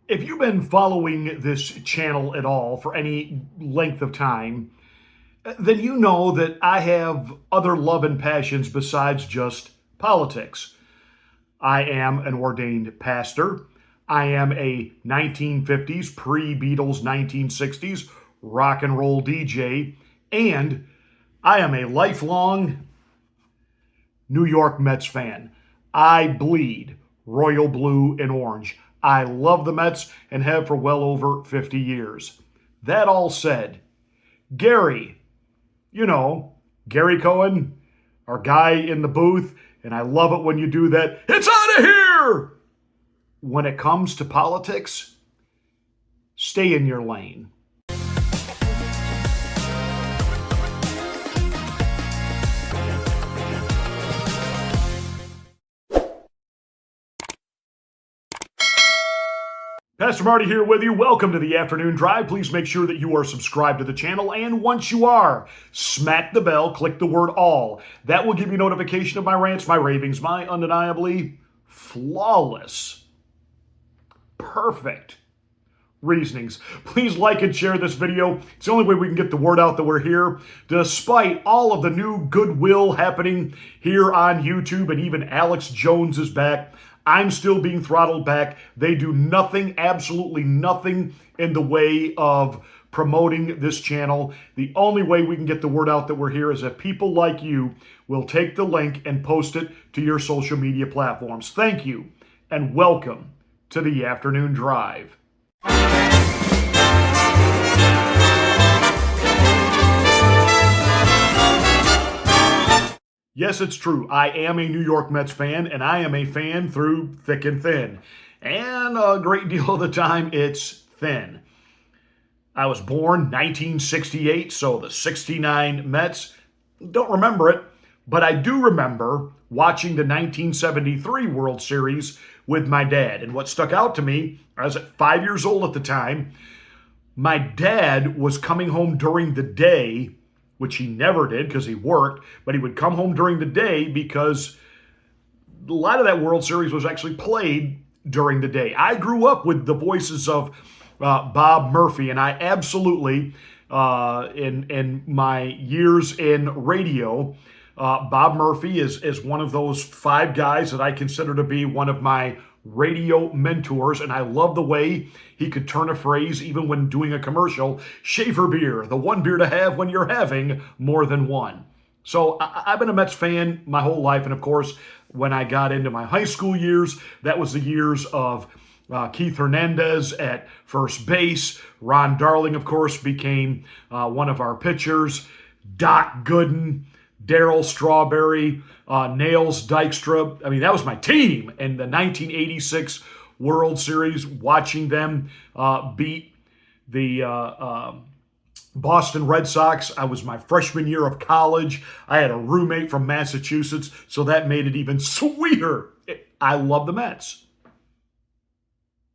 If you've been following this channel at all for any length of time, then you know that I have other love and passions besides just politics. I am an ordained pastor. I am a 1950s, pre-Beatles 1960s rock and roll DJ, and I am a lifelong New York Mets fan. I bleed royal blue and orange. I love the Mets and have for well over 50 years. That all said, Gary, Gary Cohen, our guy in the booth, and I love it when you do that. It's out of here! When it comes to politics, stay in your lane. Pastor Marty here with you. Welcome to the Afternoon Drive. Please make sure that you are subscribed to the channel, and once you are, smack the bell, click the word all. That will give you notification of my rants, my ravings, my undeniably flawless, perfect reasonings. Please like and share this video. It's the only way we can get the word out that we're here, despite all of the new goodwill happening here on YouTube, and even Alex Jones is back. I'm still being throttled back. They do nothing, absolutely nothing in the way of promoting this channel. The only way we can get the word out that we're here is if people like you will take the link and post it to your social media platforms. Thank you, and welcome to the Afternoon Drive. Yes, it's true. I am a New York Mets fan, and I am a fan through thick and thin. And a great deal of the time, it's thin. I was born 1968, so the 69 Mets, don't remember it, but I do remember watching the 1973 World Series with my dad. And what stuck out to me, I was 5 years old at the time, my dad was coming home during the day, which he never did because he worked, but he would come home during the day because a lot of that World Series was actually played during the day. I grew up with the voices of Bob Murphy, and I absolutely, in my years in radio, Bob Murphy is one of those five guys that I consider to be one of my radio mentors, and I love the way he could turn a phrase even when doing a commercial. Schaefer beer, the one beer to have when you're having more than one. So I've been a Mets fan my whole life, and of course, when I got into my high school years, that was the years of Keith Hernandez at first base. Ron Darling, of course, became one of our pitchers. Doc Gooden, Darryl Strawberry, Nails Dykstra. I mean, that was my team in the 1986 World Series, watching them beat the Boston Red Sox. I was my freshman year of college. I had a roommate from Massachusetts, so that made it even sweeter. I love the Mets.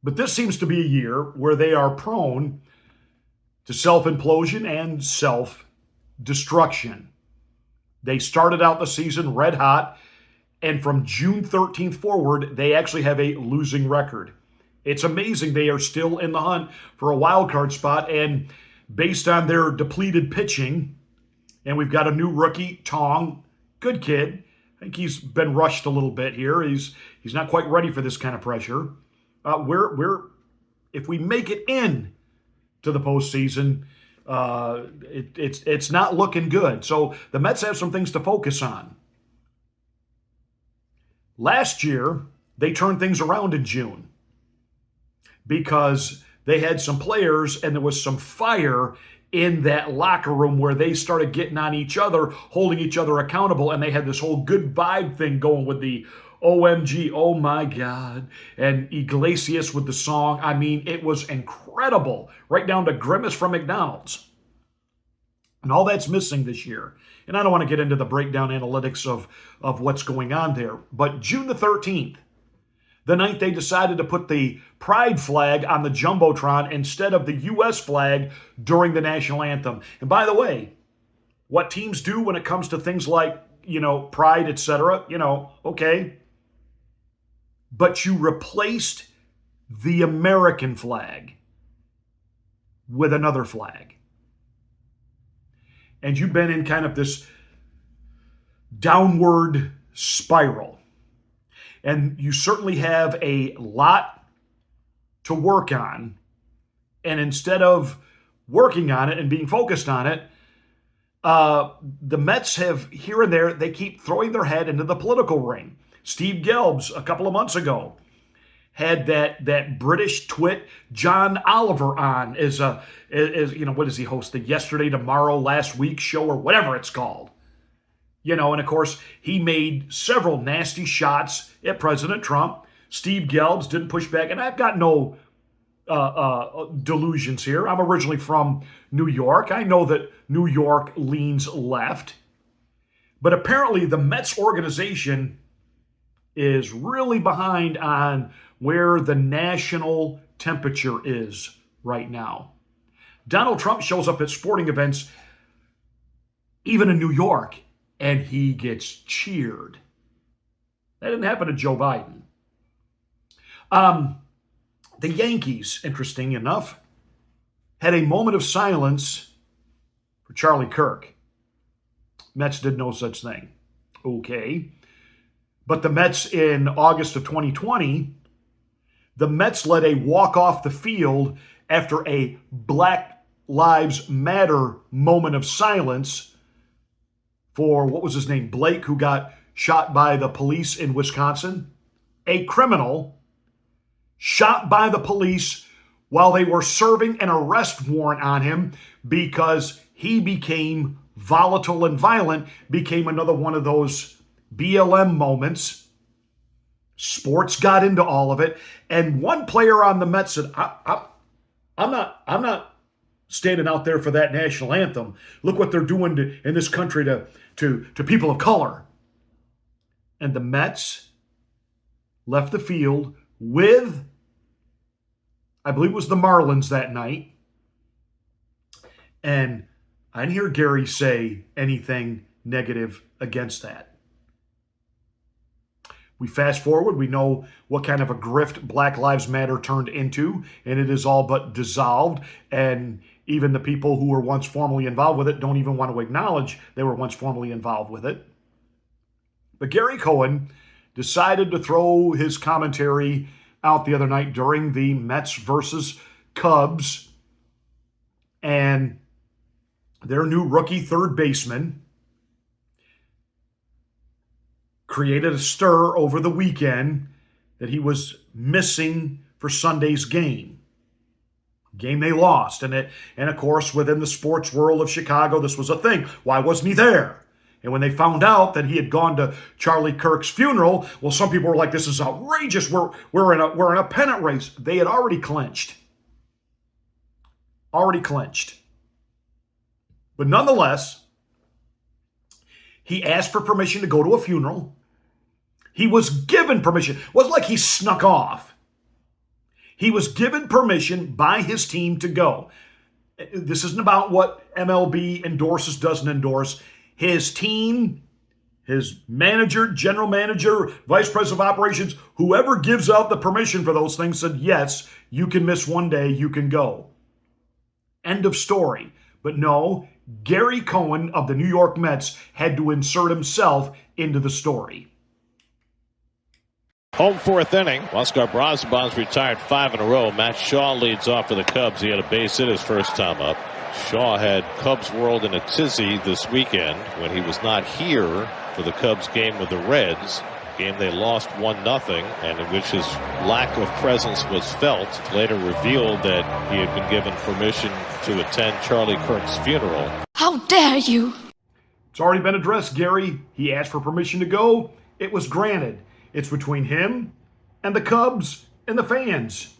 But this seems to be a year where they are prone to self-implosion and self-destruction. They started out the season red hot, and from June 13th forward, they actually have a losing record. It's amazing they are still in the hunt for a wild card spot, and based on their depleted pitching, and we've got a new rookie, Tong, good kid. I think he's been rushed a little bit here. He's not quite ready for this kind of pressure. If we make it in to the postseason, it's not looking good. So the Mets have some things to focus on. Last year, they turned things around in June because they had some players and there was some fire in that locker room where they started getting on each other, holding each other accountable, and they had this whole good vibe thing going with the OMG, oh my God, and Iglesias with the song. I mean, it was incredible, right down to Grimace from McDonald's. And all that's missing this year. And I don't want to get into the breakdown analytics of what's going on there. But June the 13th, the night they decided to put the pride flag on the Jumbotron instead of the U.S. flag during the national anthem. And by the way, what teams do when it comes to things like, pride, etc., okay. But you replaced the American flag with another flag. And you've been in kind of this downward spiral. And you certainly have a lot to work on. And instead of working on it and being focused on it, the Mets have here and there, they keep throwing their head into the political ring. Steve Gelbs, a couple of months ago, had that British twit John Oliver on as what does he host, the Yesterday, Tomorrow, Last Week show or whatever it's called. And of course, he made several nasty shots at President Trump. Steve Gelbs didn't push back, and I've got no delusions here. I'm originally from New York. I know that New York leans left. But apparently the Mets organization is really behind on where the national temperature is right now. Donald Trump shows up at sporting events, even in New York, and he gets cheered. That didn't happen to Joe Biden. The Yankees, interesting enough, had a moment of silence for Charlie Kirk. Mets did no such thing. Okay. But the Mets in August of 2020, the Mets let a walk off the field after a Black Lives Matter moment of silence for, what was his name, Blake, who got shot by the police in Wisconsin. A criminal shot by the police while they were serving an arrest warrant on him because he became volatile and violent, became another one of those BLM moments. Sports got into all of it. And one player on the Mets said, I'm not standing out there for that national anthem. Look what they're doing in this country to people of color. And the Mets left the field with, I believe it was the Marlins that night. And I didn't hear Gary say anything negative against that. We fast forward, we know what kind of a grift Black Lives Matter turned into, and it is all but dissolved. And even the people who were once formally involved with it don't even want to acknowledge they were once formally involved with it. But Gary Cohen decided to throw his commentary out the other night during the Mets versus Cubs and their new rookie third baseman created a stir over the weekend that he was missing for Sunday's game they lost. And of course, within the sports world of Chicago, this was a thing. Why wasn't he there? And when they found out that he had gone to Charlie Kirk's funeral, well, some people were like, this is outrageous. We're in a pennant race. They had already clinched. But nonetheless, he asked for permission to go to a funeral. He was given permission. It wasn't like he snuck off. He was given permission by his team to go. This isn't about what MLB endorses, doesn't endorse. His team, his manager, general manager, vice president of operations, whoever gives out the permission for those things said, yes, you can miss one day, you can go. End of story. But no, Gary Cohen of the New York Mets had to insert himself into the story. Home fourth inning. Oscar Brosbon's retired 5 in a row. Matt Shaw leads off for the Cubs. He had a base hit his first time up. Shaw had Cubs world in a tizzy this weekend when he was not here for the Cubs game with the Reds. Game they lost 1-0, and in which his lack of presence was felt. Later revealed that he had been given permission to attend Charlie Kirk's funeral. How dare you! It's already been addressed, Gary. He asked for permission to go. It was granted. It's between him and the Cubs and the fans.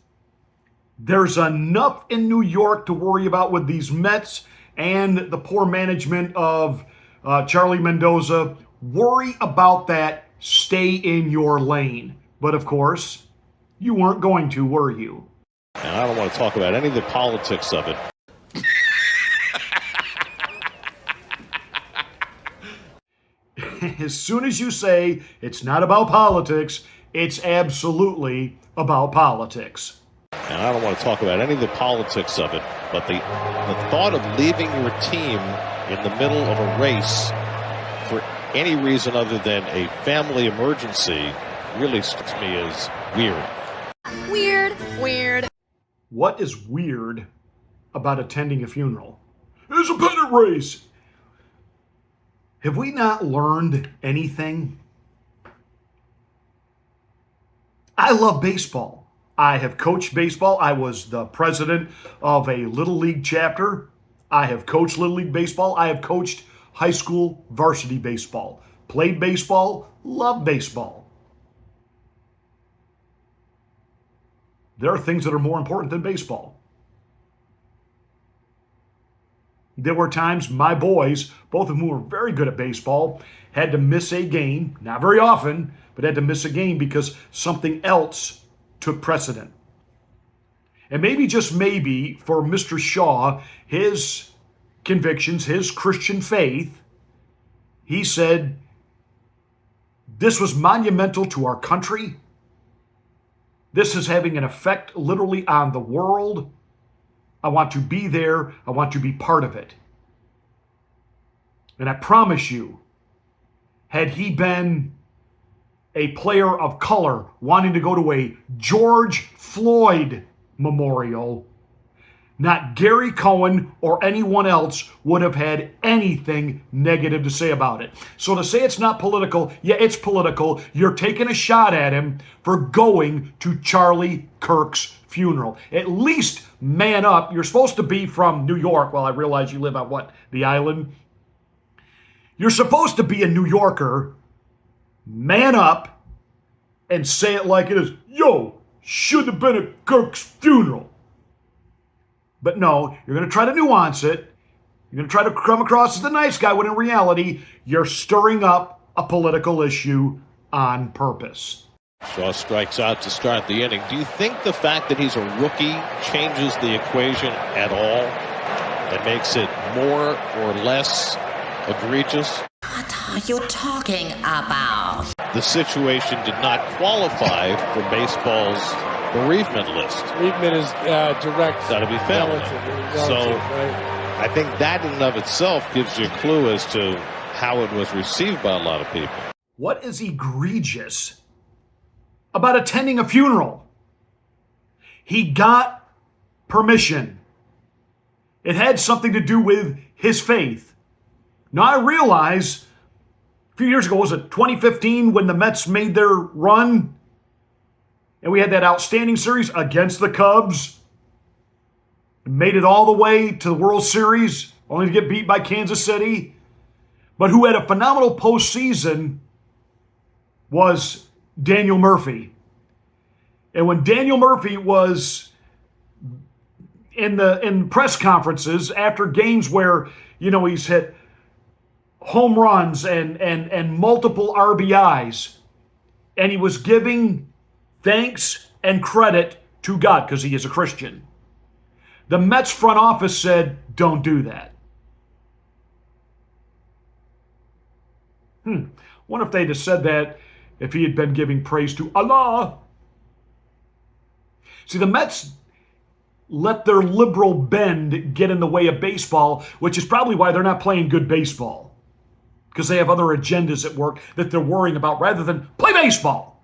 There's enough in New York to worry about with these Mets and the poor management of Charlie Mendoza. Worry about that. Stay in your lane. But of course, you weren't going to, were you? And I don't want to talk about any of the politics of it. As soon as you say it's not about politics, it's absolutely about politics. And I don't want to talk about any of the politics of it, but the thought of leaving your team in the middle of a race for any reason other than a family emergency really strikes me as weird. Weird. What is weird about attending a funeral? It's a pennant race. Have we not learned anything? I love baseball. I have coached baseball. I was the president of a Little League chapter. I have coached Little League baseball. I have coached high school varsity baseball. Played baseball. Love baseball. There are things that are more important than baseball. There were times my boys, both of whom were very good at baseball, had to miss a game, not very often, but had to miss a game because something else took precedent. And maybe, just maybe, for Mr. Shaw, his convictions, his Christian faith, he said, this was monumental to our country. This is having an effect literally on the world. I want to be there. I want to be part of it. And I promise you, had he been a player of color wanting to go to a George Floyd memorial, not Gary Cohen or anyone else would have had anything negative to say about it. So to say it's not political, yeah, it's political. You're taking a shot at him for going to Charlie Kirk's funeral. At least man up. You're supposed to be from New York. Well, I realize you live on the island? You're supposed to be a New Yorker. Man up and say it like it is. Yo, should have been at Kirk's funeral. But no, you're going to try to nuance it. You're going to try to come across as the nice guy when in reality, you're stirring up a political issue on purpose. Shaw strikes out to start the inning. Do you think the fact that he's a rookie changes the equation at all? That makes it more or less egregious? What are you talking about? The situation did not qualify for baseball's bereavement list. Bereavement is direct. Got to be family. So right? I think that in and of itself gives you a clue as to how it was received by a lot of people. What is egregious about attending a funeral? He got permission. It had something to do with his faith. Now, I realize a few years ago, was it 2015 when the Mets made their run? And we had that outstanding series against the Cubs. Made it all the way to the World Series, only to get beat by Kansas City. But who had a phenomenal postseason was Daniel Murphy. And when Daniel Murphy was in press conferences after games where, he's hit home runs and multiple RBIs, and he was giving thanks and credit to God because he is a Christian. The Mets front office said, don't do that. Wonder if they'd have said that if he had been giving praise to Allah. See, the Mets let their liberal bend get in the way of baseball, which is probably why they're not playing good baseball. Because they have other agendas at work that they're worrying about rather than play baseball.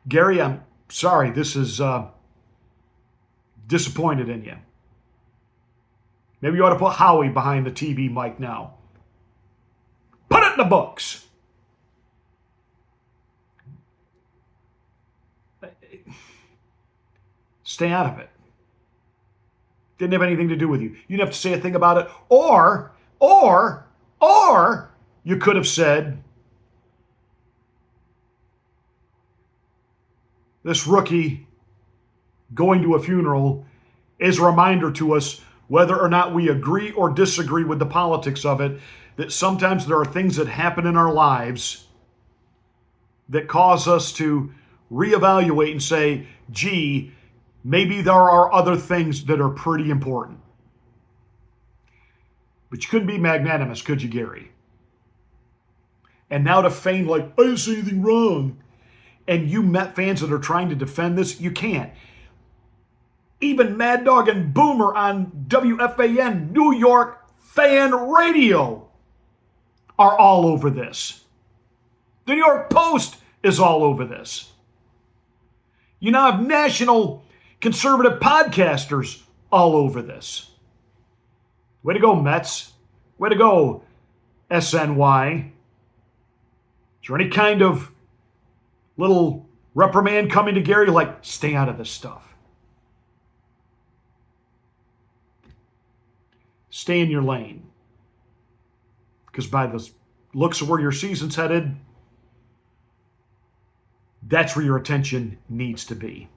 Gary, I'm sorry, this is disappointed in you. Maybe you ought to put Howie behind the TV mic now. Put it in the books. Stay out of it. Didn't have anything to do with you. You didn't have to say a thing about it. Or you could have said, this rookie going to a funeral is a reminder to us, whether or not we agree or disagree with the politics of it, that sometimes there are things that happen in our lives that cause us to reevaluate and say, gee, maybe there are other things that are pretty important. But you couldn't be magnanimous, could you, Gary? And now to feign like, I didn't say anything wrong. and you Met fans that are trying to defend this, you can't. Even Mad Dog and Boomer on WFAN, New York Fan Radio, are all over this. The New York Post is all over this. You now have national conservative podcasters all over this. Way to go, Mets. Way to go, SNY. Is there any kind of little reprimand coming to Gary like, stay out of this stuff? Stay in your lane. Because by the looks of where your season's headed, that's where your attention needs to be.